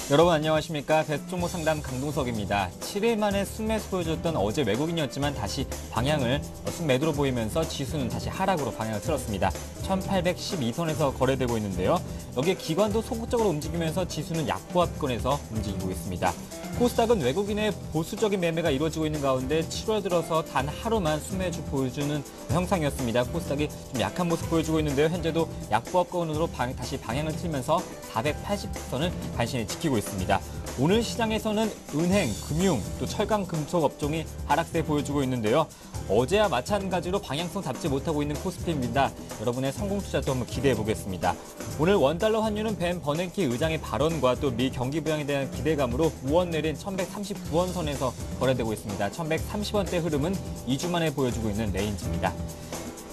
여러분 안녕하십니까. 베스트종목 상담 강동석입니다. 7일 만에 순매수 보여줬던 어제 외국인이었지만 다시 방향을 순매도로 보이면서 지수는 다시 하락으로 방향을 틀었습니다. 1812선에서 거래되고 있는데요. 여기에 기관도 소극적으로 움직이면서 지수는 약보합권에서 움직이고 있습니다. 코스닥은 외국인의 보수적인 매매가 이루어지고 있는 가운데 7월 들어서 단 하루만 순매주 보여주는 형상이었습니다. 코스닥이 좀 약한 모습 보여주고 있는데요. 현재도 약보합권으로 다시 방향을 틀면서 480선을 간신히 지키고 있습니다. 오늘 시장에서는 은행, 금융, 또 철강, 금속 업종이 하락세 보여주고 있는데요. 어제와 마찬가지로 방향성 잡지 못하고 있는 코스피입니다. 여러분의 성공 투자도 한번 기대해 보겠습니다. 오늘 원달러 환율은 벤 버냉키 의장의 발언과 또 미 경기 부양에 대한 기대감으로 우원 내린 1139원 선에서 거래되고 있습니다. 1130원대 흐름은 2주 만에 보여주고 있는 레인지입니다.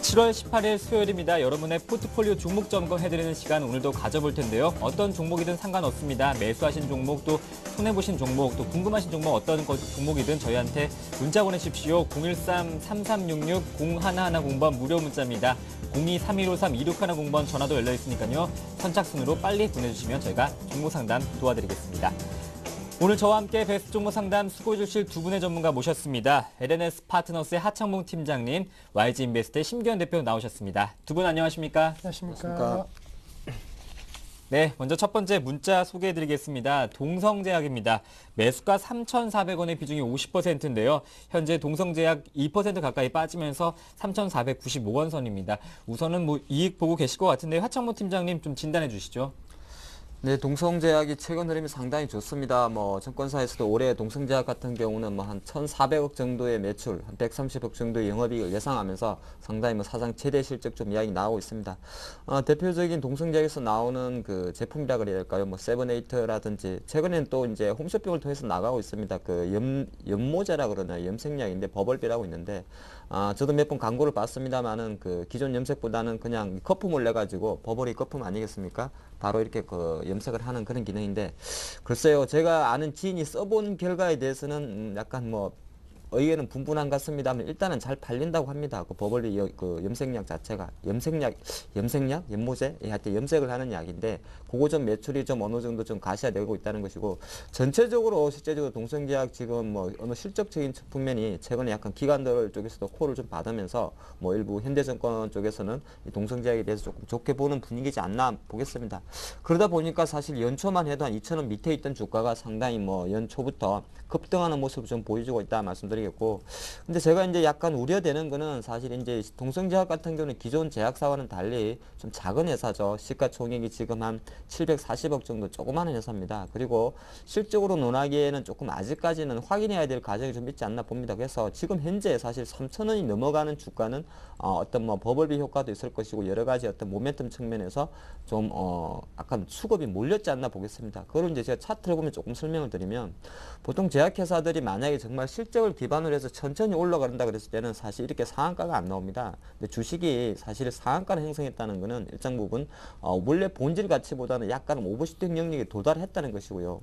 7월 18일 수요일입니다. 여러분의 포트폴리오 종목 점검해드리는 시간 오늘도 가져볼 텐데요. 어떤 종목이든 상관없습니다. 매수하신 종목, 또 손해보신 종목, 또 궁금하신 종목 어떤 종목이든 저희한테 문자 보내십시오. 013-3366-0110번 무료 문자입니다. 02-3153-2610번 전화도 열려있으니까요. 선착순으로 빨리 보내주시면 저희가 종목 상담 도와드리겠습니다. 오늘 저와 함께 베스트 종목 상담 수고해 주실 두 분의 전문가 모셨습니다. LNS 파트너스의 하창봉 팀장님, YG인베스트의 심기현 대표 나오셨습니다. 두 분 안녕하십니까? 안녕하십니까? 네, 먼저 첫 번째 문자 소개해 드리겠습니다. 동성제약입니다. 매수가 3,400원의 비중이 50%인데요. 현재 동성제약 2% 가까이 빠지면서 3,495원 선입니다. 우선은 이익 보고 계실 것 같은데 하창봉 팀장님 좀 진단해 주시죠. 네, 동성제약이 최근 흐름이 상당히 좋습니다. 증권사에서도 올해 동성제약 같은 경우는 한 1,400억 정도의 매출, 한 130억 정도의 영업이익을 예상하면서 상당히 사상 최대 실적 좀 이야기 나오고 있습니다. 대표적인 동성제약에서 나오는 그 제품이라 그래야 할까요? 세븐에이트라든지 최근에는 또 이제 홈쇼핑을 통해서 나가고 있습니다. 그 염모제라 그러나요? 염색약인데 버벌비라고 있는데 저도 몇 번 광고를 봤습니다만은 그 기존 염색보다는 그냥 거품을 내 가지고 버벌이 거품 아니겠습니까? 바로 이렇게 그 염색을 하는 그런 기능인데 글쎄요, 제가 아는 지인이 써본 결과에 대해서는 약간 의견은 분분한 것 같습니다만 일단은 잘 팔린다고 합니다. 그 버벌리 그 염색약 자체가 염색, 염모제, 하여튼 염색을 하는 약인데 그거 좀 매출이 좀 어느 정도 좀 가시화되고 있다는 것이고 전체적으로 실제적으로 동성제약 지금 어느 실적적인 측면이 최근에 약간 기관들 쪽에서도 콜을 좀 받으면서 일부 현대증권 쪽에서는 이 동성제약에 대해서 조금 좋게 보는 분위기지 않나 보겠습니다. 그러다 보니까 사실 연초만 해도 한 2,000원 밑에 있던 주가가 상당히 연초부터 급등하는 모습을 좀 보여주고 있다 말씀드리겠고, 근데 제가 이제 약간 우려되는 거는 사실 이제 동성제약 같은 경우는 기존 제약사와는 달리 좀 작은 회사죠. 시가총액이 지금 한 740억 정도 조그마한 회사입니다. 그리고 실적으로 논하기에는 조금 아직까지는 확인해야 될 과정이 좀 있지 않나 봅니다. 그래서 지금 현재 사실 3,000원이 넘어가는 주가는 어떤 버블비 효과도 있을 것이고 여러 가지 어떤 모멘텀 측면에서 좀 약간 수급이 몰렸지 않나 보겠습니다. 그걸 이제 제가 차트를 보면 조금 설명을 드리면, 보통 제약회사들이 만약에 정말 실적을 기반으로 해서 천천히 올라간다 그랬을 때는 사실 이렇게 상한가가 안 나옵니다. 근데 주식이 사실 상한가를 형성했다는 것은 일정 부분 원래 본질 가치보다는 약간 오버슈팅 영역에 도달했다는 것이고요.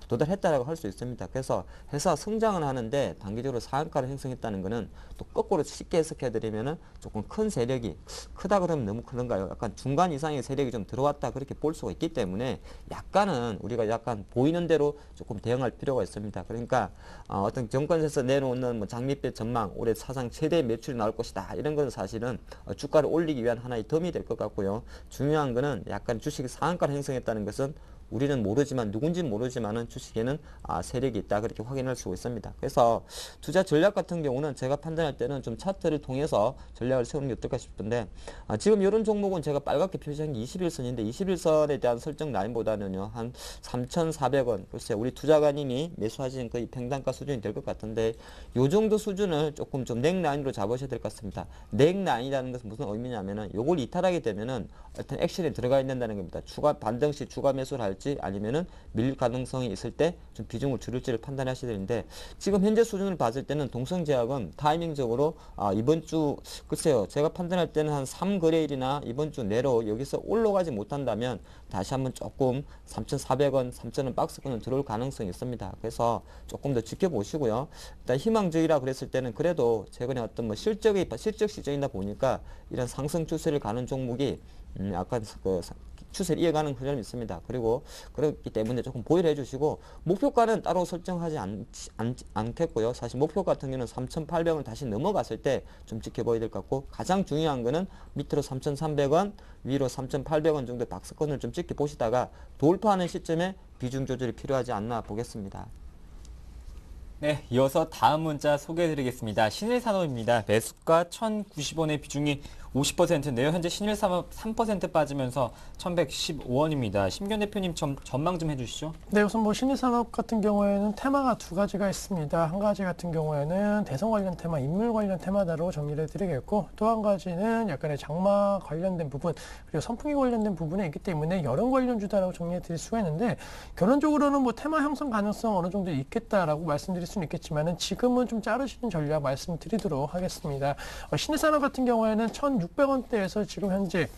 도달했다라고 할 수 있습니다. 그래서 회사 성장을 하는데 단기적으로 상한가를 형성했다는 것은 또 거꾸로 쉽게 해석해 드리면은 조금 큰 세력이, 크다 그러면 너무 큰가요? 약간 중간 이상의 세력이 좀 들어왔다 그렇게 볼 수가 있기 때문에 약간은 우리가 약간 보이는 대로 조금 대응할 필요가 있습니다. 그러니까 어떤 정권에서 내놓는 장밋빛 전망, 올해 사상 최대 매출이 나올 것이다, 이런 건 사실은 주가를 올리기 위한 하나의 덤이 될 것 같고요. 중요한 거는 약간 주식이 상한가를 형성했다는 것은 우리는 모르지만, 누군지는 모르지만은 주식에는 세력이 있다, 그렇게 확인할 수 있습니다. 그래서 투자 전략 같은 경우는 제가 판단할 때는 좀 차트를 통해서 전략을 세우는 게 어떨까 싶은데, 지금 이런 종목은 제가 빨갛게 표시한 게 21선인데 21선에 대한 설정 라인보다는요 한 3,400원, 글쎄 우리 투자가님이 매수하신 거의 평단가 수준이 될 것 같은데 요 정도 수준을 조금 좀 넥라인으로 잡으셔야 될 것 같습니다. 넥라인이라는 것은 무슨 의미냐면은 요걸 이탈하게 되면은 어떤 액션에 들어가야 된다는 겁니다. 추가 반등 시 추가 매수를 할지 아니면은 밀릴 가능성이 있을 때 좀 비중을 줄일지를 판단하셔야 되는데, 지금 현재 수준을 봤을 때는 동성제약은 타이밍적으로 이번 주, 글쎄요, 제가 판단할 때는 한 3거래일이나 이번 주 내로 여기서 올라가지 못한다면 다시 한번 조금 3,400원, 3,000원 박스권은 들어올 가능성이 있습니다. 그래서 조금 더 지켜보시고요. 일단 희망적이라 그랬을 때는 그래도 최근에 어떤 실적 시즌이다 보니까 이런 상승 추세를 가는 종목이 약간 추세를 이어가는 흐름이 있습니다. 그리고 그렇기 때문에 조금 보유를 해주시고 목표가는 따로 설정하지 않겠고요. 사실 목표 같은 경우는 3,800원 다시 넘어갔을 때 좀 지켜봐야 될 것 같고 가장 중요한 거는 밑으로 3,300원 위로 3,800원 정도 박스권을 좀 지켜보시다가 돌파하는 시점에 비중 조절이 필요하지 않나 보겠습니다. 네, 이어서 다음 문자 소개해드리겠습니다. 신일산업입니다. 매수가 1,090원의 비중이 50%인데요. 현재 신일산업 3% 빠지면서 1,115원입니다. 심견 대표님 전망 좀 해주시죠. 네, 우선 뭐 신일산업 같은 경우에는 테마가 두 가지가 있습니다. 한 가지 같은 경우에는 대선 관련 테마, 인물 관련 테마다로 정리를 해드리겠고 또 한 가지는 약간의 장마 관련된 부분 그리고 선풍기 관련된 부분이 있기 때문에 여름 관련주다라고 정리해드릴 수가 있는데 결론적으로는 뭐 테마 형성 가능성 어느 정도 있겠다라고 말씀드릴 수는 있겠지만은 지금은 좀 자르시는 전략 말씀드리도록 하겠습니다. 신일산업 같은 경우에는 1,600원대에서 지금 현재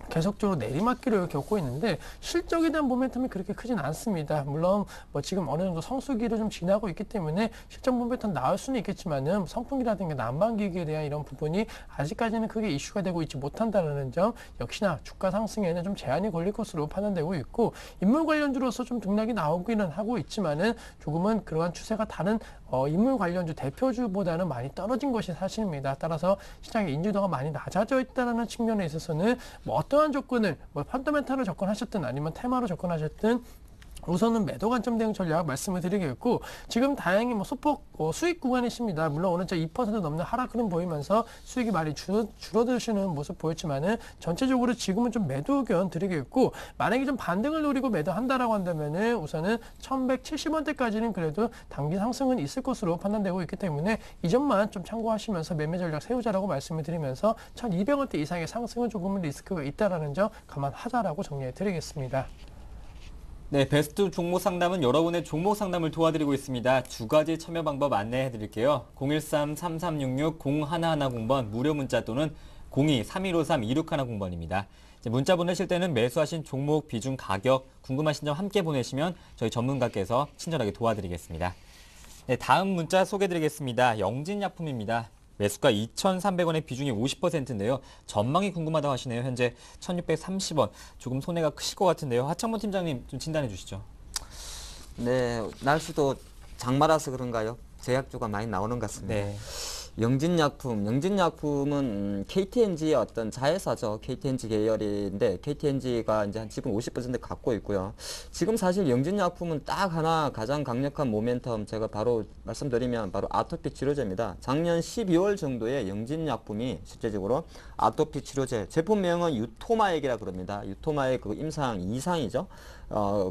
계속적으로 내리막길을 겪고 있는데 실적에 대한 모멘텀이 그렇게 크진 않습니다. 물론 뭐 지금 어느 정도 성수기를 좀 지나고 있기 때문에 실적 모멘텀 나올 수는 있겠지만은 선풍기라든가 난방기기에 대한 이런 부분이 아직까지는 크게 이슈가 되고 있지 못한다는 점 역시나 주가 상승에는 좀 제한이 걸릴 것으로 판단되고 있고 인물 관련주로서 좀 등락이 나오기는 하고 있지만은 조금은 그러한 추세가 다른 인물 관련주 대표주보다는 많이 떨어진 것이 사실입니다. 따라서 시장의 인지도가 많이 낮아져 있다는 측면에 있어서는 뭐 어떠한 조건을 뭐 펀더멘탈로 접근하셨든 아니면 테마로 접근하셨든 우선은 매도 관점 대응 전략 말씀을 드리겠고 지금 다행히 뭐 소폭 수익 구간이십니다. 물론 오늘 2% 넘는 하락 흐름 보이면서 수익이 많이 줄어드시는 모습 보였지만은 전체적으로 지금은 좀 매도 의견 드리겠고 만약에 좀 반등을 노리고 매도한다라고 한다면은 우선은 1,170원대까지는 그래도 단기 상승은 있을 것으로 판단되고 있기 때문에 이 점만 좀 참고하시면서 매매 전략 세우자라고 말씀을 드리면서 1,200원대 이상의 상승은 조금은 리스크가 있다라는 점 감안하자라고 정리해 드리겠습니다. 네, 베스트 종목 상담은 여러분의 종목 상담을 도와드리고 있습니다. 두 가지 참여 방법 안내해 드릴게요. 013-3366-0110번 무료 문자 또는 02-3153-2610번입니다. 문자 보내실 때는 매수하신 종목, 비중, 가격, 궁금하신 점 함께 보내시면 저희 전문가께서 친절하게 도와드리겠습니다. 네, 다음 문자 소개해 드리겠습니다. 영진약품입니다. 매수가 2,300원의 비중이 50%인데요. 전망이 궁금하다고 하시네요. 현재 1,630원. 조금 손해가 크실 것 같은데요. 하창모 팀장님 좀 진단해 주시죠. 네, 날씨도 장마라서 그런가요? 제약주가 많이 나오는 것 같습니다. 네. 영진약품은 KTNG의 어떤 자회사죠. KTNG 계열인데 KTNG가 이제 한 지분 50% 갖고 있고요. 지금 사실 영진약품은 딱 하나 가장 강력한 모멘텀 제가 바로 말씀드리면 바로 아토피 치료제입니다. 작년 12월 정도에 영진약품이 실제적으로 아토피 치료제 제품명은 유토마액이라 그럽니다. 유토마액 그 임상 2상이죠.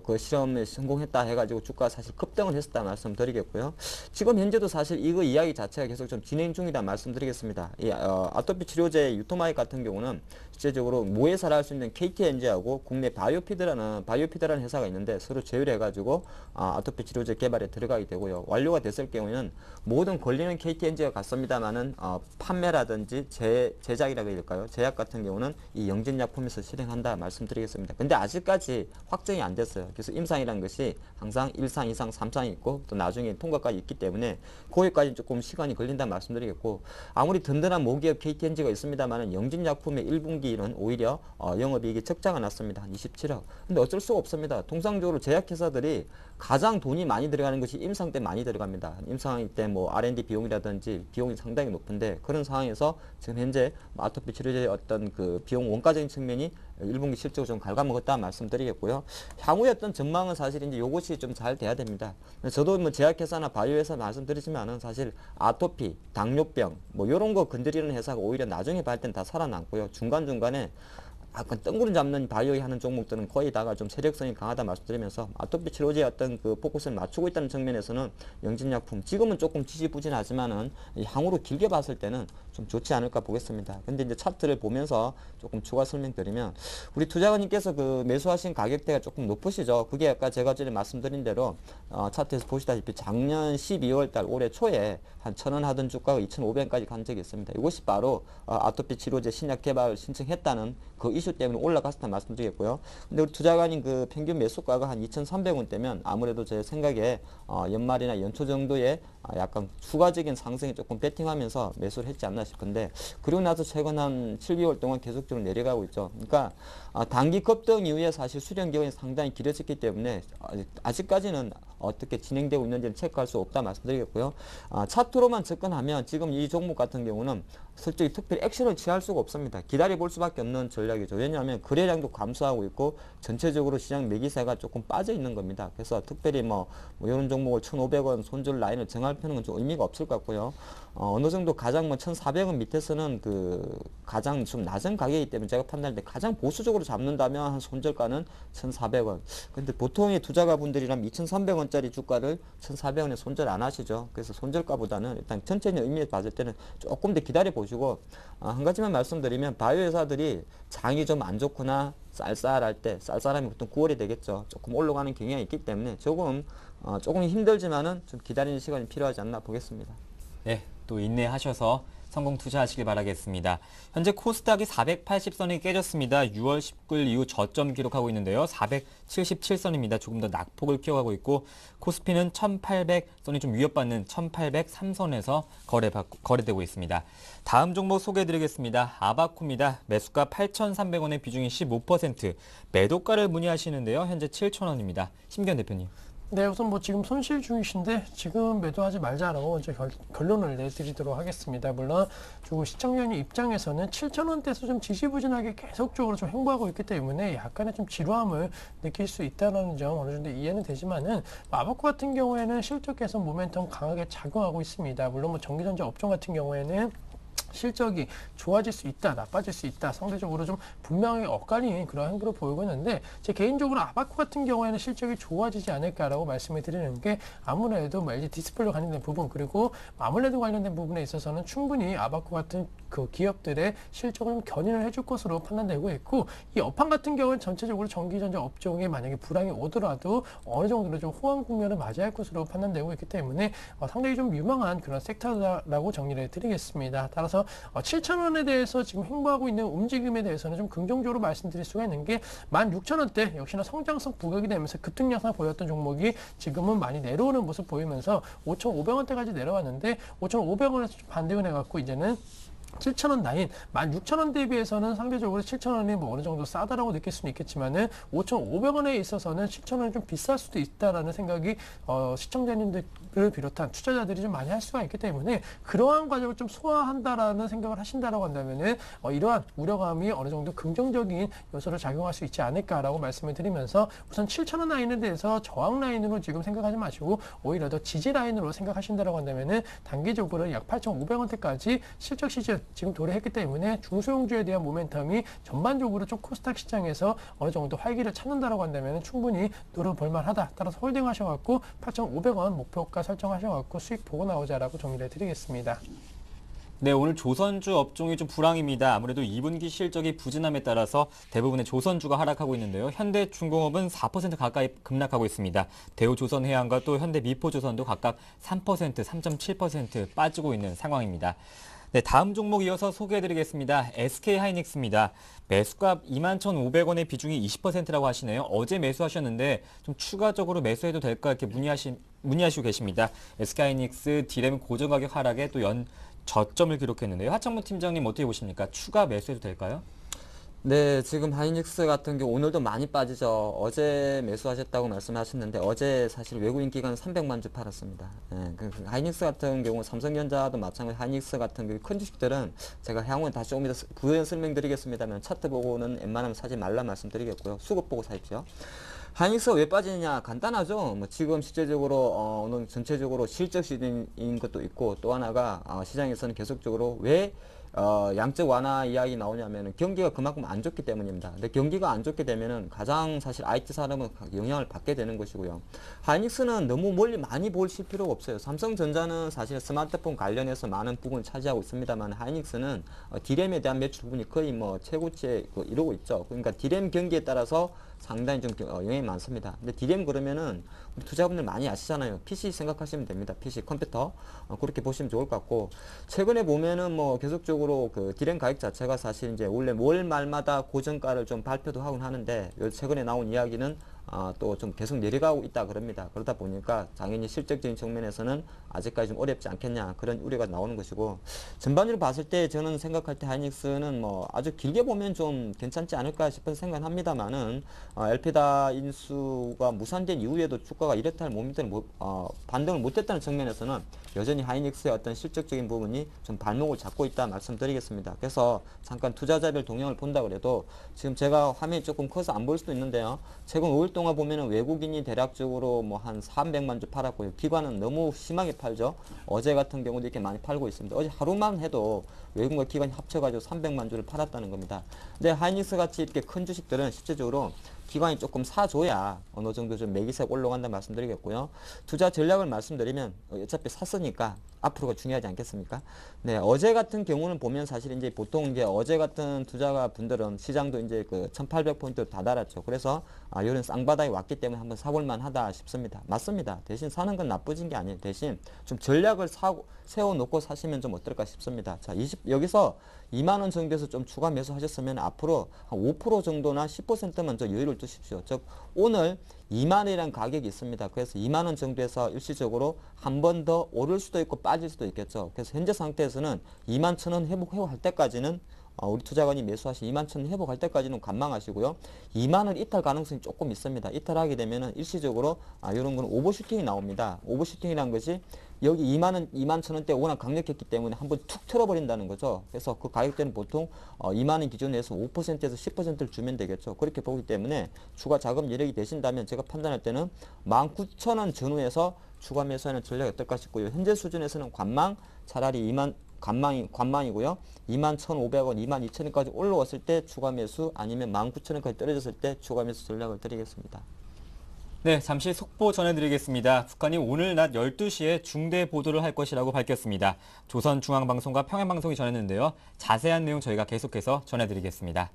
그 실험에 성공했다 해가지고 주가 사실 급등을 했었다 말씀드리겠고요. 지금 현재도 사실 이거 이야기 자체가 계속 좀 진행 중이다 말씀드리겠습니다. 이 아토피 치료제 유토마액 같은 경우는 실제적으로 모회사를 할 수 있는 KTNG하고 국내 바이오피드라는 회사가 있는데 서로 제휴를 해가지고 아토피 치료제 개발에 들어가게 되고요. 완료가 됐을 경우에는 모든 권리는 KTNG가 같습니다만은 판매라든지 제작이라고 해야 될까요? 제약 같은 경우는 이 영진약품에서 실행한다 말씀드리겠습니다. 근데 아직까지 확정이 안 됐어요. 그래서 임상이라는 것이 항상 1상, 2상, 3상이 있고 또 나중에 통과까지 있기 때문에 거기까지 조금 시간이 걸린다 말씀드리겠고 아무리 든든한 모기업 KTNG가 있습니다만 영진약품의 1분기는 오히려 영업이익이 적자가 났습니다. 한 27억. 근데 어쩔 수가 없습니다. 통상적으로 제약회사들이 가장 돈이 많이 들어가는 것이 임상 때 많이 들어갑니다. 임상 때 뭐 R&D 비용이라든지 비용이 상당히 높은데 그런 상황에서 지금 현재 아토피 치료제의 어떤 그 비용 원가적인 측면이 1분기 실적을 좀 갉아먹었다 말씀드리겠고요. 향후의 어떤 전망은 사실 이제 요것이 좀 잘 돼야 됩니다. 저도 뭐 제약회사나 바이오회사 말씀드리지만은 사실 아토피, 당뇨병 뭐 이런 거 건드리는 회사가 오히려 나중에 발 땐 다 살아남고요. 중간중간에 약간 뜬구름 잡는 바이오에 하는 종목들은 거의 다가 좀 세력성이 강하다 말씀드리면서 아토피 치료제의 어떤 그 포커스를 맞추고 있다는 측면에서는 영진약품 지금은 조금 지지부진하지만은 향후로 길게 봤을 때는 좀 좋지 않을까 보겠습니다. 근데 이제 차트를 보면서 조금 추가 설명드리면 우리 투자가님께서 그 매수하신 가격대가 조금 높으시죠. 그게 아까 제가 전에 말씀드린 대로 차트에서 보시다시피 작년 12월 달 올해 초에 한 1,000원 하던 주가가 2,500원까지 간 적이 있습니다. 이것이 바로 아토피 치료제 신약 개발 신청했다는 그 이슈 때문에 올라갔다 말씀드리겠고요. 근데 우리 투자관인 그 평균 매수가가 한 2,300원대면 아무래도 제 생각에 연말이나 연초 정도에 약간 추가적인 상승에 조금 베팅하면서 매수를 했지 않나 싶은데, 그리고 나서 최근 한 7, 2월 동안 계속적으로 내려가고 있죠. 그러니까 단기 급등 이후에 사실 수령 기간이 상당히 길어졌기 때문에 아직까지는 어떻게 진행되고 있는지는 체크할 수 없다 말씀드리겠고요. 차트로만 접근하면 지금 이 종목 같은 경우는 솔직히 특별히 액션을 취할 수가 없습니다. 기다려볼 수밖에 없는 전략이죠. 왜냐하면 거래량도 감소하고 있고 전체적으로 시장 매기세가 조금 빠져 있는 겁니다. 그래서 특별히 뭐 이런 종목을 1,500원 손절 라인을 정할 필요는 좀 의미가 없을 것 같고요. 어느 정도 가장 뭐 1,400원 밑에서는 그 가장 좀 낮은 가격이기 때문에 제가 판단할 때 가장 보수적으로 잡는다면 한 손절가는 1,400원. 근데 보통의 투자가분들이라면 2,300원짜리 주가를 1,400원에 손절 안 하시죠. 그래서 손절가보다는 일단 전체적인 의미에서 봤을 때는 조금 더 기다려 보시고, 한 가지만 말씀드리면 바이오 회사들이 장이 좀 안 좋거나 쌀쌀할 때, 쌀쌀하면 보통 9월이 되겠죠. 조금 올라가는 경향이 있기 때문에 조금 힘들지만은 좀 기다리는 시간이 필요하지 않나 보겠습니다. 네, 또 인내하셔서 성공 투자하시길 바라겠습니다. 현재 코스닥이 480선이 깨졌습니다. 6월 19일 이후 저점 기록하고 있는데요. 477선입니다. 조금 더 낙폭을 키워가고 있고, 코스피는 1800선이 좀 위협받는 1803선에서 거래되고 있습니다. 다음 종목 소개해드리겠습니다. 아바코입니다. 매수가 8,300원의 비중이 15%, 매도가를 문의하시는데요. 현재 7,000원입니다. 심기현 대표님. 네, 우선 뭐 지금 손실 중이신데 지금 매도하지 말자라고 이제 결론을 내드리도록 하겠습니다. 물론 주 시청자님 입장에서는 7,000원대에서 좀 지지부진하게 계속적으로 좀 행보하고 있기 때문에 약간의 좀 지루함을 느낄 수 있다는 점 어느 정도 이해는 되지만은, 아바코 같은 경우에는 실적 개선 모멘텀 강하게 작용하고 있습니다. 물론 뭐 전기전자 업종 같은 경우에는 실적이 좋아질 수 있다, 나빠질 수 있다, 상대적으로 좀 분명히 엇갈린 그런 행보를 보이고 있는데, 제 개인적으로 아바코 같은 경우에는 실적이 좋아지지 않을까라고 말씀을 드리는 게, 아무래도 뭐 LG 디스플레이와 관련된 부분, 그리고 아몰레드 관련된 부분에 있어서는 충분히 아바코 같은 그 기업들의 실적을 좀 견인을 해줄 것으로 판단되고 있고, 이 업황 같은 경우는 전체적으로 전기전자 업종에 만약에 불황이 오더라도 어느 정도로 좀 호황 국면을 맞이할 것으로 판단되고 있기 때문에 상당히 좀 유망한 그런 섹터라고 정리를 해드리겠습니다. 따라서 7,000원에 대해서 지금 행보하고 있는 움직임에 대해서는 좀 긍정적으로 말씀드릴 수가 있는 게, 16,000원대 역시나 성장성 부각이 되면서 급등 양상을 보였던 종목이 지금은 많이 내려오는 모습 보이면서 5,500원대까지 내려왔는데, 5,500원에서 좀 반등을 해갖고 이제는 7,000원 라인, 16,000원 대비해서는 상대적으로 7,000원이 뭐 어느 정도 싸다라고 느낄 수는 있겠지만은 5,500원에 있어서는 7,000원이 좀 비쌀 수도 있다라는 생각이 시청자님들을 비롯한 투자자들이 좀 많이 할 수가 있기 때문에, 그러한 과정을 좀 소화한다라는 생각을 하신다라고 한다면은 이러한 우려감이 어느 정도 긍정적인 요소를 작용할 수 있지 않을까라고 말씀을 드리면서, 우선 7,000원 라인에 대해서 저항 라인으로 지금 생각하지 마시고 오히려 더 지지 라인으로 생각하신다라고 한다면은 단기적으로 약 8,500원대까지 실적 시즌 지금 도래했기 때문에 중소형주에 대한 모멘텀이 전반적으로 좀 코스닥 시장에서 어느 정도 활기를 찾는다라고 한다면 충분히 노려볼만하다. 따라서 홀딩하셔갖고 8,500원 목표가 설정하셔갖고 수익 보고 나오자라고 정리를 해드리겠습니다. 네, 오늘 조선주 업종이 좀 불황입니다. 아무래도 2분기 실적이 부진함에 따라서 대부분의 조선주가 하락하고 있는데요. 현대중공업은 4% 가까이 급락하고 있습니다. 대우조선해양과 또 현대미포조선도 각각 3%, 3.7% 빠지고 있는 상황입니다. 네, 다음 종목 이어서 소개해드리겠습니다. SK하이닉스입니다. 매수가 21,500원의 비중이 20%라고 하시네요. 어제 매수하셨는데 좀 추가적으로 매수해도 될까 이렇게 문의하시고 계십니다. SK하이닉스 디램 고정가격 하락에 또 저점을 기록했는데요. 하창무 팀장님 어떻게 보십니까? 추가 매수해도 될까요? 네, 지금 하이닉스 같은 경우 오늘도 많이 빠지죠. 어제 매수하셨다고 말씀하셨는데 어제 사실 외국인 기관 300만 주 팔았습니다. 네, 하이닉스 같은 경우 삼성전자도 마찬가지, 하이닉스 같은 경우 큰 주식들은 제가 향후에 다시 좀 이따 부연 설명드리겠습니다만 차트 보고는 웬만하면 사지 말라 말씀드리겠고요. 수급 보고 사십시오. 하이닉스가 왜 빠지느냐 간단하죠. 뭐 지금 실제적으로 오늘 전체적으로 실적 시즌인 것도 있고, 또 하나가 시장에서는 계속적으로 왜 양적 완화 이야기 나오냐면은 경기가 그만큼 안 좋기 때문입니다. 근데 경기가 안 좋게 되면은 가장 사실 IT 산업은 영향을 받게 되는 것이고요. 하이닉스는 너무 멀리 많이 보실 필요가 없어요. 삼성전자는 사실 스마트폰 관련해서 많은 부분을 차지하고 있습니다만, 하이닉스는 디램에 대한 매출 부분이 거의 뭐 최고치에 이루고 있죠. 그러니까 디램 경기에 따라서 상당히 좀 영향이 많습니다. 근데 디램 그러면은 우리 투자분들 많이 아시잖아요. PC 생각하시면 됩니다. PC 컴퓨터 그렇게 보시면 좋을 것 같고, 최근에 보면은 뭐 계속적으로 실질적으로 그 디램 가격 자체가 사실 이제 원래 월 말마다 고정가를 좀 발표도 하곤 하는데 요 최근에 나온 이야기는 또 좀 계속 내려가고 있다 그럽니다. 그러다 보니까 당연히 실적적인 측면에서는 아직까지 좀 어렵지 않겠냐 그런 우려가 나오는 것이고, 전반적으로 봤을 때 저는 생각할 때 하이닉스는 뭐 아주 길게 보면 좀 괜찮지 않을까 싶은 생각은 합니다만은 엘피다 인수가 무산된 이후에도 주가가 이렇다 할 몸이든 반등을 못했다는 측면에서는 여전히 하이닉스의 어떤 실적적인 부분이 좀 발목을 잡고 있다 말씀드리겠습니다. 그래서 잠깐 투자자별 동향을 본다 그래도 지금 제가 화면이 조금 커서 안 보일 수도 있는데요. 최근 5일 동안 보면은 외국인이 대략적으로 뭐 한 300만 주 팔았고요. 기관은 너무 심하게 팔죠. 어제 같은 경우도 이렇게 많이 팔고 있습니다. 어제 하루만 해도 외국인과 기관이 합쳐가지고 300만 주를 팔았다는 겁니다. 근데 하이닉스 같이 이렇게 큰 주식들은 실제적으로 기관이 조금 사줘야 어느 정도 좀 매기세가 올라간다 말씀드리겠고요. 투자 전략을 말씀드리면 어차피 샀으니까 앞으로가 중요하지 않겠습니까? 네, 어제 같은 경우는 보면 사실 이제 보통 이제 어제 같은 투자가 분들은 시장도 이제 그 1800포인트 다 달았죠. 그래서 이런 쌍바닥이 왔기 때문에 한번 사볼만 하다 싶습니다. 맞습니다. 대신 사는 건 나쁘진 게 아니에요. 대신 좀 전략을 세워놓고 사시면 좀 어떨까 싶습니다. 자, 여기서 2만 원 정도에서 좀 추가 매수하셨으면 앞으로 한 5% 정도나 10%만 더 여유를 두십시오. 즉 오늘 2만 원이라는 가격이 있습니다. 그래서 2만 원 정도에서 일시적으로 한 번 더 오를 수도 있고 빠질 수도 있겠죠. 그래서 현재 상태에서는 2만 1,000원 회복할 때까지는 우리 투자관이 매수하신 2만 1,000원 회복할 때까지는 관망하시고요. 2만 원 이탈 가능성이 조금 있습니다. 이탈하게 되면은 일시적으로 이런 거는 오버슈팅이 나옵니다. 오버슈팅이라는 것이 여기 2만 원, 2만 1,000원대 워낙 강력했기 때문에 한번 툭 틀어버린다는 거죠. 그래서 그 가격대는 보통 2만 원 기준에서 5%에서 10%를 주면 되겠죠. 그렇게 보기 때문에 추가 자금 여력이 되신다면 제가 판단할 때는 19,000원 전후에서 추가 매수하는 전략이 어떨까 싶고요. 현재 수준에서는 차라리 관망이고요. 21,500원, 22,000원까지 올라왔을 때 추가 매수, 아니면 19,000원까지 떨어졌을 때 추가 매수 전략을 드리겠습니다. 네, 잠시 속보 전해드리겠습니다. 북한이 오늘 낮 12시에 중대 보도를 할 것이라고 밝혔습니다. 조선중앙방송과 평양방송이 전했는데요. 자세한 내용 저희가 계속해서 전해드리겠습니다.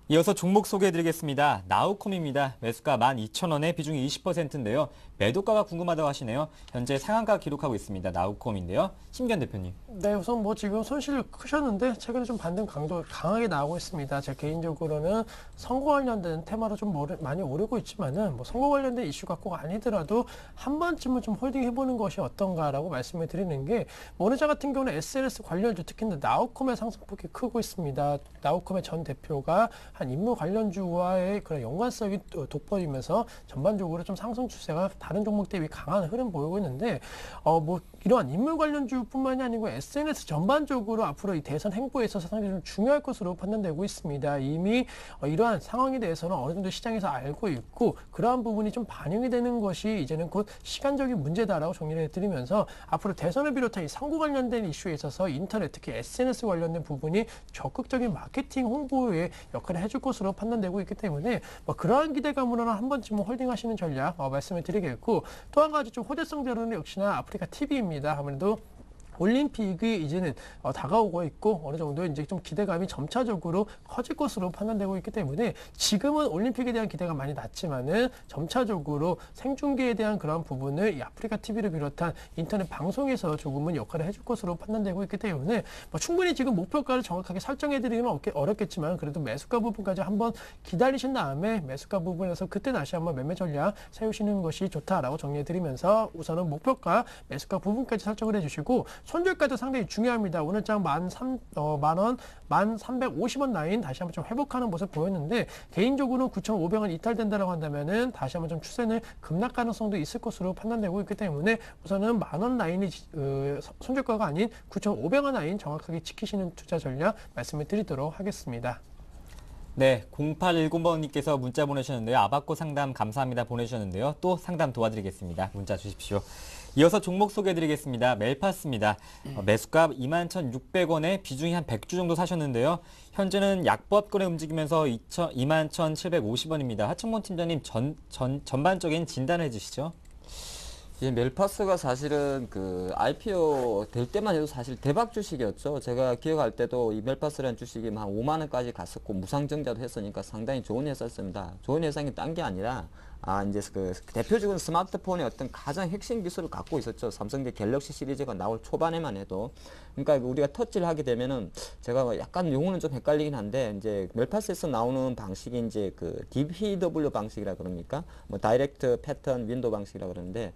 이어서 종목 소개해드리겠습니다. 나우콤입니다. 매수가 12,000원에 비중이 20%인데요. 매도가가 궁금하다고 하시네요. 현재 상한가 기록하고 있습니다. 나우콤인데요. 심기현 대표님. 네, 우선 뭐 지금 손실 크셨는데 최근에 좀 반등 강도 강하게 나오고 있습니다. 제 개인적으로는 선거 관련된 테마로 좀 많이 오르고 있지만은 뭐 선거 관련된 이슈가 꼭 아니더라도 한 번쯤은 좀 홀딩 해보는 것이 어떤가라고 말씀을 드리는 게, 모르자 같은 경우는 SNS 관련주 특히 나우콤의 상승폭이 크고 있습니다. 나우콤의 전 대표가 한 인물 관련주와의 그런 연관성이 돋보이면서 전반적으로 좀 상승 추세가 다른 종목 대비 강한 흐름 보이고 있는데, 뭐 이러한 인물 관련주뿐만이 아니고 SNS 전반적으로 앞으로 이 대선 행보에 있어서 상당히 좀 중요할 것으로 판단되고 있습니다. 이미 이러한 상황에 대해서는 어느 정도 시장에서 알고 있고, 그러한 부분이 좀 반영이 되는 것이 이제는 곧 시간적인 문제다라고 정리를 해드리면서, 앞으로 대선을 비롯한 이 선거 관련된 이슈에 있어서 인터넷, 특히 SNS 관련된 부분이 적극적인 마케팅 홍보에 역할을 해줄 것으로 판단되고 있기 때문에 뭐 그러한 기대감으로는 한 번쯤 홀딩하시는 전략 말씀을 드리겠고, 또 한 가지 좀 호재성대로는 역시나 아프리카 TV입니다. 아무래도 올림픽이 이제는 다가오고 있고 어느 정도 이제 좀 기대감이 점차적으로 커질 것으로 판단되고 있기 때문에, 지금은 올림픽에 대한 기대가 많이 낮지만은 점차적으로 생중계에 대한 그런 부분을 이 아프리카 TV를 비롯한 인터넷 방송에서 조금은 역할을 해줄 것으로 판단되고 있기 때문에 뭐 충분히 지금 목표가를 정확하게 설정해드리기는 어렵겠지만, 그래도 매수가 부분까지 한번 기다리신 다음에 매수가 부분에서 그때 다시 한번 매매 전략 세우시는 것이 좋다라고 정리해드리면서, 우선은 목표가, 매수가 부분까지 설정을 해주시고, 손절가도 상당히 중요합니다. 오늘 장 1,350원 라인 다시 한번 좀 회복하는 모습 보였는데, 개인적으로는 9,500원 이탈된다라고 한다면은 다시 한번 좀 추세는 급락 가능성도 있을 것으로 판단되고 있기 때문에, 우선은 10,000원 라인이 손절가가 아닌 9,500원 라인 정확하게 지키시는 투자 전략 말씀을 드리도록 하겠습니다. 네, 0810번님께서 문자 보내주셨는데요. 아바코 상담 감사합니다 보내주셨는데요. 또 상담 도와드리겠습니다. 문자 주십시오. 이어서 종목 소개해드리겠습니다. 멜파스입니다. 매수가 21,600원에 비중이 한 100주 정도 사셨는데요. 현재는 약보합권에 움직이면서 21,750원입니다. 하청몬 팀장님 전반적인 진단을 해주시죠. 이 멜파스가 사실은 그 IPO 될 때만 해도 사실 대박 주식이었죠. 제가 기억할 때도 이 멜파스라는 주식이 한 5만 원까지 갔었고 무상증자도 했으니까 상당히 좋은 회사였습니다. 좋은 회사인 게 딴 게 아니라 이제 그 대표적인 스마트폰의 어떤 가장 핵심 기술을 갖고 있었죠. 삼성제 갤럭시 시리즈가 나올 초반에만 해도. 그러니까 우리가 터치를 하게 되면은 제가 약간 용어는 좀 헷갈리긴 한데 이제 멜파스에서 나오는 방식이 이제 그 DPW 방식이라 그럽니까? 뭐 다이렉트 패턴 윈도우 방식이라 그러는데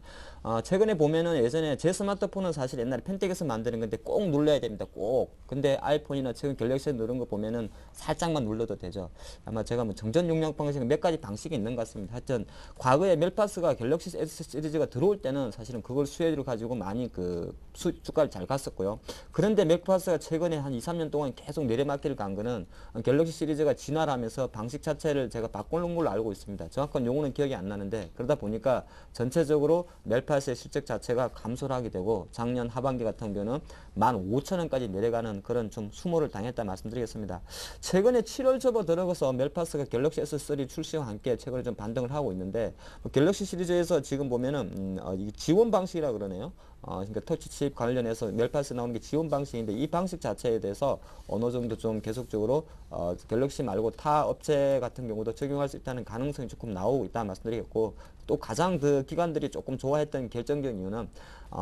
최근에 보면은 예전에 제 스마트폰은 사실 옛날에 펜텍에서 만드는 건데 꼭 눌러야 됩니다. 꼭. 근데 아이폰이나 최근 갤럭시에 누른 거 보면은 살짝만 눌러도 되죠. 아마 제가 뭐 정전 용량 방식은 몇 가지 방식이 있는 것 같습니다. 하여튼 과거에 멜파스가 갤럭시 S 시리즈가 들어올 때는 사실은 그걸 수혜를 가지고 많이 그 주가를 잘 갔었고요. 그런데 멜파스가 최근에 한 2, 3년 동안 계속 내리막길을 간 거는 갤럭시 시리즈가 진화를 하면서 방식 자체를 제가 바꾸는 걸로 알고 있습니다. 정확한 용어는 기억이 안 나는데 그러다 보니까 전체적으로 멜파스의 실적 자체가 감소를 하게 되고 작년 하반기 같은 경우는 15,000원까지 내려가는 그런 좀 수모를 당했다 말씀드리겠습니다. 최근에 7월 접어 들어가서 멜파스가 갤럭시 S3 출시와 함께 최근에 좀 반등을 하고 있는데 갤럭시 시리즈에서 지금 보면은 이 지원 방식이라 그러네요. 그러니까 터치칩 관련해서 멜파스 나오는 게 지원 방식인데 이 방식 자체에 대해서 어느 정도 좀 계속적으로 갤럭시 말고 타 업체 같은 경우도 적용할 수 있다는 가능성이 조금 나오고 있다 말씀드리겠고 또 가장 그 기관들이 조금 좋아했던 결정적인 이유는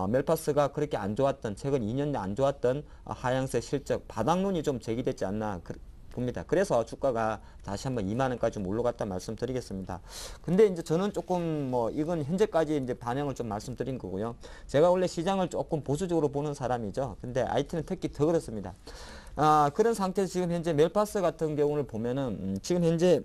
멜파스가 그렇게 안 좋았던 최근 2년 안 좋았던 하향세 실적 바닥론이 좀 제기됐지 않나 봅니다. 그래서 주가가 다시 한번 2만 원까지 좀 올라갔다 말씀드리겠습니다. 근데 이제 저는 조금 뭐 이건 현재까지 이제 반영을 좀 말씀드린 거고요. 제가 원래 시장을 조금 보수적으로 보는 사람이죠. 근데 IT는 특히 더 그렇습니다. 그런 상태에서 지금 현재 멜파스 같은 경우를 보면은 지금 현재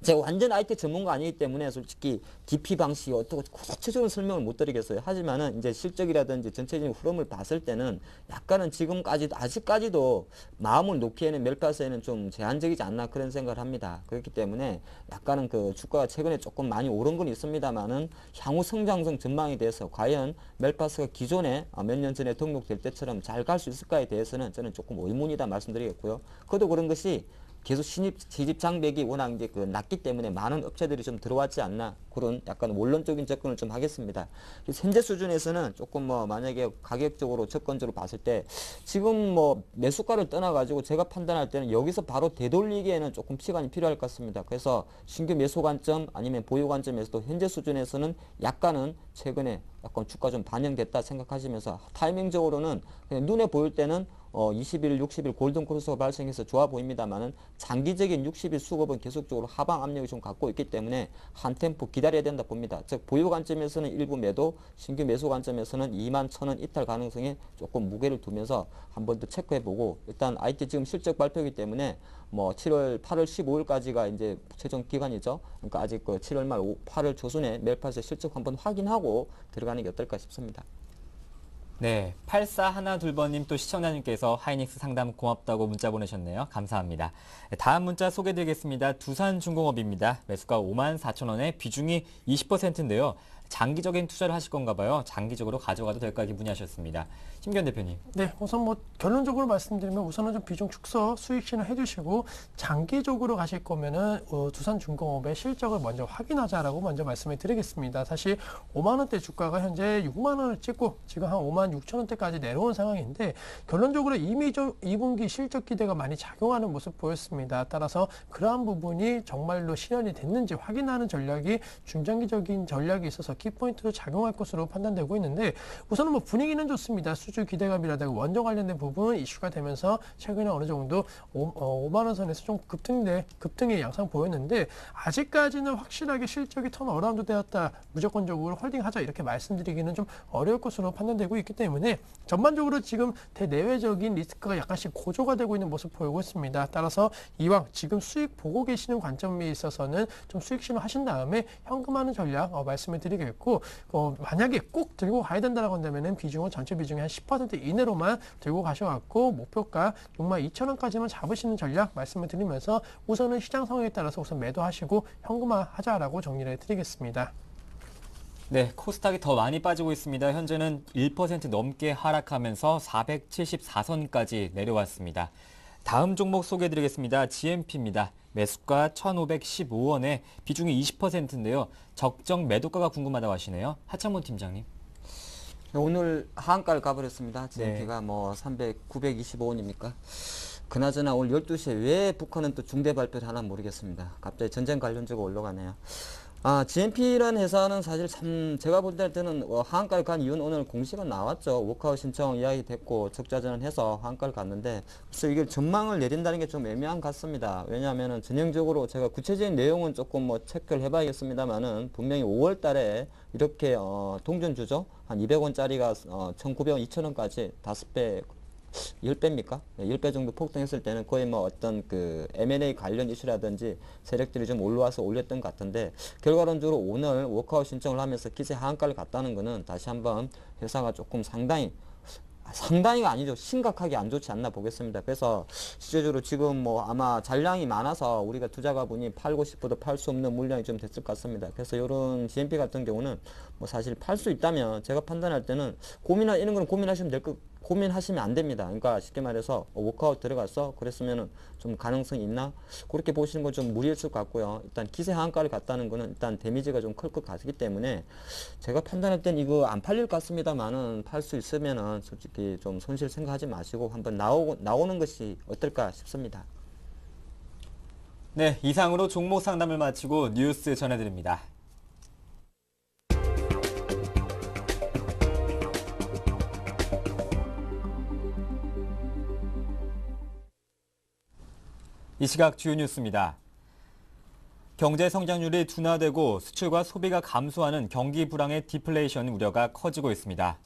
제가 완전 IT 전문가 아니기 때문에 솔직히 DP 방식이 어떻게 구체적인 설명을 못 드리겠어요. 하지만은 이제 실적이라든지 전체적인 흐름을 봤을 때는 약간은 지금까지도 아직까지도 마음을 놓기에는 멜파스에는 좀 제한적이지 않나 그런 생각을 합니다. 그렇기 때문에 약간은 그 주가가 최근에 조금 많이 오른 건 있습니다만은 향후 성장성 전망에 대해서 과연 멜파스가 기존에 몇 년 전에 등록될 때처럼 잘 갈 수 있을까에 대해서는 저는 조금 의문이다 말씀드리겠고요. 그것도 그런 것이 계속 시집 장벽이 워낙 이제 그 낮기 때문에 많은 업체들이 좀 들어왔지 않나 그런 약간 원론적인 접근을 좀 하겠습니다. 현재 수준에서는 조금 뭐 만약에 가격적으로 접근적으로 봤을 때 지금 뭐 매수가를 떠나가지고 제가 판단할 때는 여기서 바로 되돌리기에는 조금 시간이 필요할 것 같습니다. 그래서 신규 매수 관점 아니면 보유 관점에서도 현재 수준에서는 약간은 최근에 약간 주가 좀 반영됐다 생각하시면서 타이밍적으로는 그냥 눈에 보일 때는 20일, 60일 골든 크로스가 발생해서 좋아 보입니다만은 장기적인 60일 수급은 계속적으로 하방 압력이 좀 갖고 있기 때문에 한 템포 기다려야 된다 봅니다. 즉 보유 관점에서는 일부 매도, 신규 매수 관점에서는 21,000원 이탈 가능성에 조금 무게를 두면서 한 번 더 체크해보고 일단 IT 지금 실적 발표이기 때문에 뭐 8월 15일까지가 이제 최종 기간이죠. 그러니까 아직 그 7월 말 8월 초순에 멜파스의 실적 한번 확인하고 들어가는 게 어떨까 싶습니다. 네, 8412번님 또 시청자님께서 하이닉스 상담 고맙다고 문자 보내셨네요. 감사합니다. 다음 문자 소개드리겠습니다. 두산중공업입니다. 매수가 54,000원에 비중이 20%인데요. 장기적인 투자를 하실 건가 봐요. 장기적으로 가져가도 될까 이렇게 문의하셨습니다. 심기현 대표님. 네, 우선 뭐 결론적으로 말씀드리면 우선은 좀 비중 축소, 수익 실현 해주시고 장기적으로 가실 거면은 두산중공업의 실적을 먼저 확인하자라고 먼저 말씀을 드리겠습니다. 사실 5만 원대 주가가 현재 6만 원을 찍고 지금 한 5만 6천 원대까지 내려온 상황인데 결론적으로 이미 좀 2분기 실적 기대가 많이 작용하는 모습 보였습니다. 따라서 그러한 부분이 정말로 실현이 됐는지 확인하는 전략이 중장기적인 전략에 있어서 키포인트로 작용할 것으로 판단되고 있는데 우선은 뭐 분위기는 좋습니다. 수주 기대감이라든가 원전 관련된 부분 이슈가 되면서 최근에 어느 정도 5만 원 선에서 좀 급등의 양상 보였는데 아직까지는 확실하게 실적이 턴 어라운드 되었다. 무조건적으로 홀딩하자 이렇게 말씀드리기는 좀 어려울 것으로 판단되고 있기 때문에 전반적으로 지금 대내외적인 리스크가 약간씩 고조가 되고 있는 모습 보이고 있습니다. 따라서 이왕 지금 수익 보고 계시는 관점에 있어서는 좀 수익 실현하신 다음에 현금하는 전략 말씀을 드리겠고 만약에 꼭 들고 가야 된다고 한다면 비중은 전체 비중의 한 10% 이내로만 들고 가셔갖고 목표가 62,000원까지만 잡으시는 전략 말씀을 드리면서 우선은 시장 상황에 따라서 우선 매도하시고 현금화하자라고 정리를 해드리겠습니다. 네, 코스닥이 더 많이 빠지고 있습니다. 현재는 1% 넘게 하락하면서 474선까지 내려왔습니다. 다음 종목 소개해드리겠습니다. GMP입니다. 매수가 1,515원에 비중이 20%인데요. 적정 매도가가 궁금하다고 하시네요. 하창문 팀장님. 오늘 하한가를 가버렸습니다. GMP가 뭐 925원입니까? 그나저나 오늘 12시에 왜 북한은 또 중대 발표를 하나 모르겠습니다. 갑자기 전쟁 관련주가 올라가네요. GMP라는 회사는 사실 참 제가 볼 때는 하한가를 간 이유는 오늘 공시가 나왔죠. 워크아웃 신청 이야기 됐고 적자전환해서 하한가를 갔는데 그래서 이게 전망을 내린다는 게 좀 애매한 것 같습니다. 왜냐하면은 전형적으로 제가 구체적인 내용은 조금 체크를 해봐야겠습니다만은 분명히 5월 달에 이렇게 동전주죠. 한 200원짜리가 1,900원, 2,000원까지 5배 10배입니까? 10배 정도 폭등했을 때는 거의 어떤 그 M&A 관련 이슈라든지 세력들이 좀 올라와서 올렸던 것 같은데 결과론적으로 오늘 워크아웃 신청을 하면서 기세 하한가를 갔다는 거는 다시 한번 회사가 조금 상당히가 아니죠. 심각하게 안 좋지 않나 보겠습니다. 그래서 실제적으로 지금 아마 잔량이 많아서 우리가 투자가분이 팔고 싶어도 팔 수 없는 물량이 좀 됐을 것 같습니다. 그래서 이런 GMP 같은 경우는 사실 팔 수 있다면 제가 판단할 때는 이런 거는 고민하시면 안 됩니다. 그러니까 쉽게 말해서 워크아웃 들어갔어? 그랬으면은 좀 가능성이 있나? 그렇게 보시는 건 좀 무리였을 것 같고요. 일단 기세 하한가를 갔다는 거는 일단 데미지가 좀 클 것 같기 때문에 제가 판단할 땐 이거 안 팔릴 것 같습니다만은 팔 수 있으면은 솔직히 좀 손실 생각하지 마시고 한번 나오는 것이 어떨까 싶습니다. 네, 이상으로 종목 상담을 마치고 뉴스 전해드립니다. 이 시각 주요 뉴스입니다. 경제 성장률이 둔화되고 수출과 소비가 감소하는 경기 불황의 디플레이션 우려가 커지고 있습니다.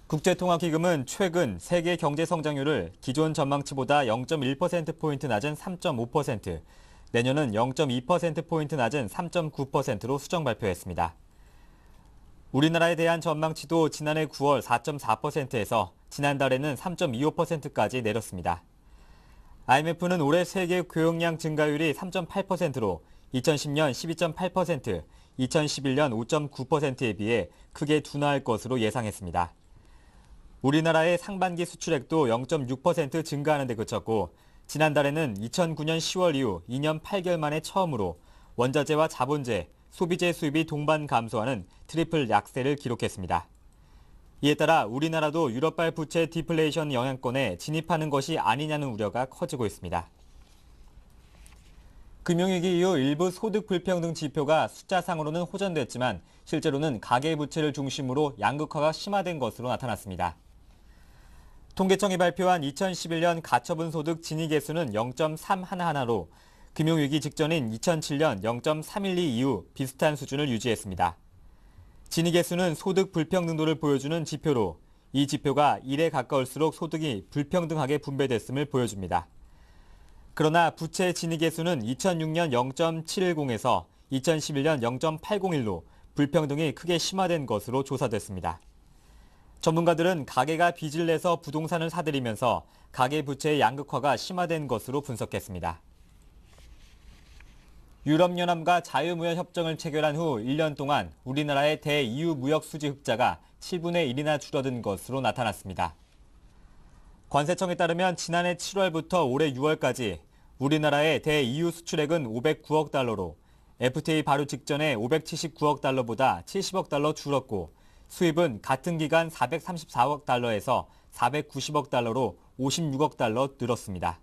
국제통화기금은 최근 세계 경제 성장률을 기존 전망치보다 0.1%포인트 낮은 3.5%, 내년은 0.2%포인트 낮은 3.9%로 수정 발표했습니다. 우리나라에 대한 전망치도 지난해 9월 4.4%에서 지난달에는 3.25%까지 내렸습니다. IMF는 올해 세계 교역량 증가율이 3.8%로 2010년 12.8%, 2011년 5.9%에 비해 크게 둔화할 것으로 예상했습니다. 우리나라의 상반기 수출액도 0.6% 증가하는 데 그쳤고 지난달에는 2009년 10월 이후 2년 8개월 만에 처음으로 원자재와 자본재, 소비재 수입이 동반 감소하는 트리플 약세를 기록했습니다. 이에 따라 우리나라도 유럽발 부채 디플레이션 영향권에 진입하는 것이 아니냐는 우려가 커지고 있습니다. 금융위기 이후 일부 소득 불평등 지표가 숫자상으로는 호전됐지만 실제로는 가계부채를 중심으로 양극화가 심화된 것으로 나타났습니다. 통계청이 발표한 2011년 가처분 소득 진위계수는 0.311로 금융위기 직전인 2007년 0.312 이후 비슷한 수준을 유지했습니다. 진위계수는 소득 불평등도를 보여주는 지표로 이 지표가 1에 가까울수록 소득이 불평등하게 분배됐음을 보여줍니다. 그러나 부채 진위계수는 2006년 0.710에서 2011년 0.801로 불평등이 크게 심화된 것으로 조사됐습니다. 전문가들은 가계가 빚을 내서 부동산을 사들이면서 가계부채의 양극화가 심화된 것으로 분석했습니다. 유럽연합과 자유무역 협정을 체결한 후 1년 동안 우리나라의 대EU 무역 수지 흑자가 7분의 1이나 줄어든 것으로 나타났습니다. 관세청에 따르면 지난해 7월부터 올해 6월까지 우리나라의 대EU 수출액은 509억 달러로 FTA 발효 직전에 579억 달러보다 70억 달러 줄었고 수입은 같은 기간 434억 달러에서 490억 달러로 56억 달러 늘었습니다.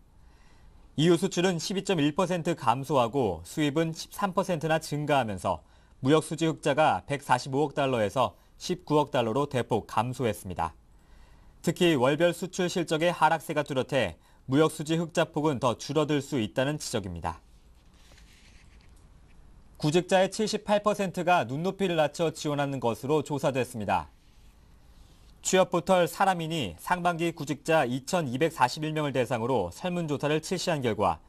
EU 수출은 12.1% 감소하고 수입은 13%나 증가하면서 무역 수지 흑자가 145억 달러에서 19억 달러로 대폭 감소했습니다. 특히 월별 수출 실적의 하락세가 뚜렷해 무역 수지 흑자폭은 더 줄어들 수 있다는 지적입니다. 구직자의 78%가 눈높이를 낮춰 지원하는 것으로 조사됐습니다. 취업 포털 사람인이 상반기 구직자 2,241명을 대상으로 설문조사를 실시한 결과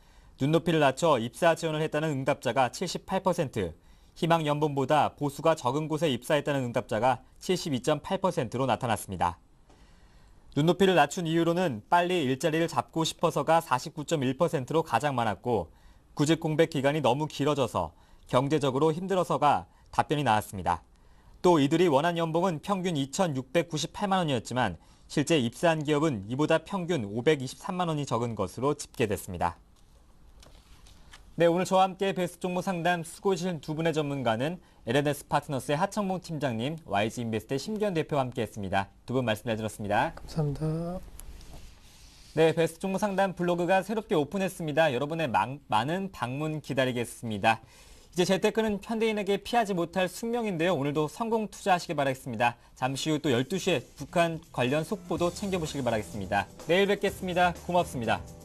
눈높이를 낮춰 입사 지원을 했다는 응답자가 78%, 희망 연봉보다 보수가 적은 곳에 입사했다는 응답자가 72.8%로 나타났습니다. 눈높이를 낮춘 이유로는 빨리 일자리를 잡고 싶어서가 49.1%로 가장 많았고 구직 공백 기간이 너무 길어져서 경제적으로 힘들어서가 답변이 나왔습니다. 또 이들이 원한 연봉은 평균 2,698만 원이었지만 실제 입사한 기업은 이보다 평균 523만 원이 적은 것으로 집계됐습니다. 네, 오늘 저와 함께 베스트 종목 상담 수고해주신 두 분의 전문가는 L&S 파트너스의 하청봉 팀장님, YG인베스트의 심기현 대표와 함께했습니다. 두 분 말씀 잘 들었습니다. 감사합니다. 네, 베스트 종목 상담 블로그가 새롭게 오픈했습니다. 여러분의 많은 방문 기다리겠습니다. 이제 재테크는 현대인에게 피하지 못할 숙명인데요. 오늘도 성공 투자하시길 바라겠습니다. 잠시 후 또 12시에 북한 관련 속보도 챙겨보시길 바라겠습니다. 내일 뵙겠습니다. 고맙습니다.